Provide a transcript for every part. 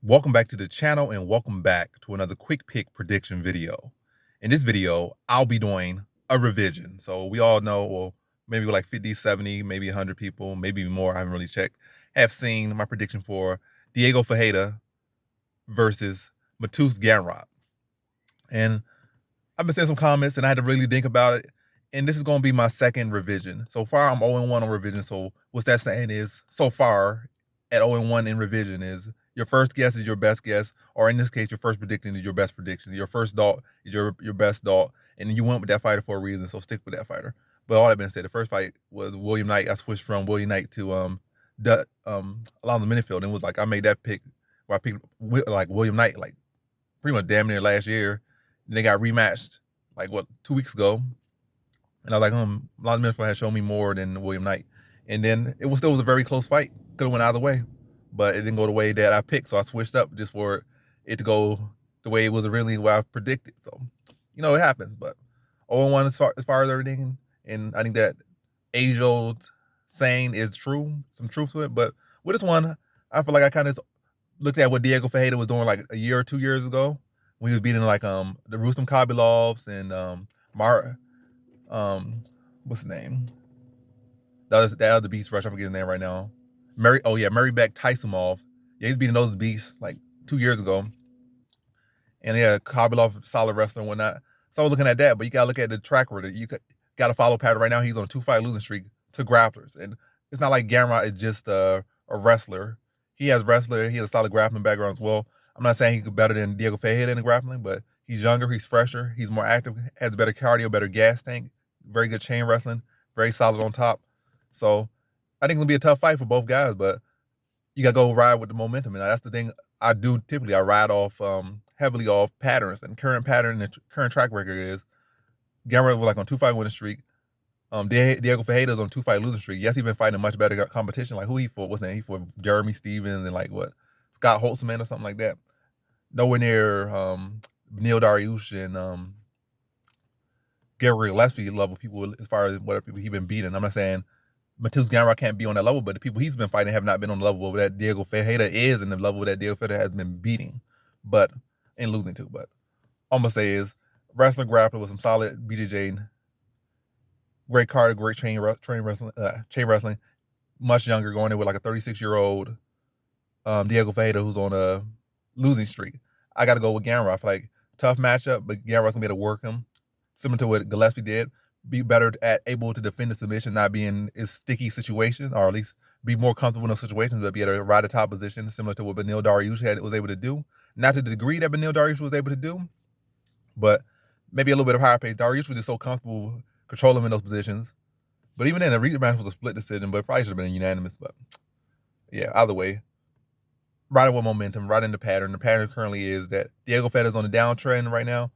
Welcome back to the channel and welcome back to another quick pick prediction video. In this video, I'll be doing a revision. So we all know, well, maybe like 50, 70, maybe 100 people, maybe more, I haven't really checked, have seen my prediction for Diego Ferreira versus Mateusz Gamrot. And I've been seeing some comments and I had to really think about it. And this is going to be my second revision. So far, I'm 0-1 on revision. So what's that saying is, so far, at 0-1 in revision is your first guess is your best guess, or in this case, your first prediction is your best prediction. Your first thought is your best thought, and you went with that fighter for a reason, so stick with that fighter. But all that being said, the first fight was William Knight. I switched from William Knight to Alonzo Minifield, and it was like I made that pick where I picked like William Knight, like pretty much damn near last year. Then they got rematched like 2 weeks ago, and I was like, Alonzo Minifield had shown me more than William Knight, and then it was a very close fight. Could have went either way, but it didn't go the way that I picked, so I switched up just for it to go the way it was really what I predicted. So, it happens, but 0-1 as far as everything, and I think that age-old saying is true, some truth to it. But with this one, I feel like I kind of looked at what Diego Ferreira was doing like a year or 2 years ago when he was beating like the Rustam Khabilovs and what's his name? That other beast rush. I'm forgetting his name right now. Maribek Taisumov. Yeah, he's beating those beasts like 2 years ago. And yeah, Khabilov, solid wrestler and whatnot. So I was looking at that, but you gotta look at the track record. You got to follow pattern. Right now, he's on a 2-fight losing streak to grapplers, and it's not like Gamrot is just a wrestler. He has a solid grappling background as well. I'm not saying he's better than Diego Ferreira in the grappling, but he's younger, he's fresher, he's more active, has better cardio, better gas tank, very good chain wrestling, very solid on top. So I think it's gonna be a tough fight for both guys, but you gotta go ride with the momentum, and that's the thing I do typically. I ride off heavily off patterns, and current pattern and current track record is Gamrot was like on 2-fight winning streak. Diego Ferreira's on 2-fight losing streak. Yes, he's been fighting much better competition. Like who he fought? What's his name? He fought Jeremy Stevens and like what Scott Holtzman or something like that. Nowhere near Neil Dariush and Gary Gillespie level people as far as what people he's been beating. I'm not saying Mateusz Gamrot can't be on that level, but the people he's been fighting have not been on the level that Diego Ferreira is, and the level that Diego Ferreira has been beating, and losing to. But all I'm gonna say is wrestler grappler with some solid BJJ, great card, great chain wrestling, much younger, going in with like a 36-year-old Diego Ferreira who's on a losing streak. I got to go with Gamrot. I feel like tough matchup, but Gamrot's gonna be able to work him, similar to what Gillespie did. Be better at able to defend the submission, not be in sticky situations, or at least be more comfortable in those situations, but be able to ride a top position, similar to what Beneil Dariush was able to do. Not to the degree that Beneil Dariush was able to do, but maybe a little bit of higher pace. Dariush was just so comfortable controlling him in those positions. But even then, the rematch was a split decision, but it probably should have been unanimous. But yeah, either way, riding with momentum, riding the pattern. The pattern currently is that Diego Ferreira's on the downtrend right now.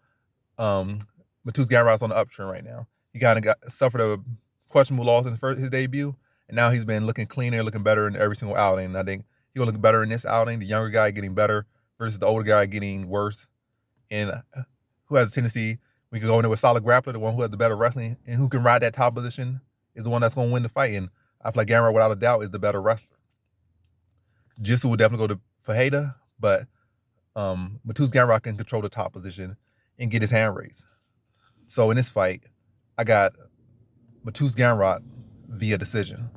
Mateusz Gamrot's on the uptrend right now. He kind of suffered a questionable loss in his debut, and now he's been looking cleaner, looking better in every single outing. And I think he'll look better in this outing. The younger guy getting better versus the older guy getting worse. And who has a tendency, we can go in there with solid grappler, the one who has the better wrestling and who can ride that top position is the one that's going to win the fight. And I feel like Gamrot, without a doubt, is the better wrestler. Jiu-Jitsu would definitely go to Ferreira, but Mateusz Gamrot can control the top position and get his hand raised. So in this fight, I got Mateusz Gamrot via decision.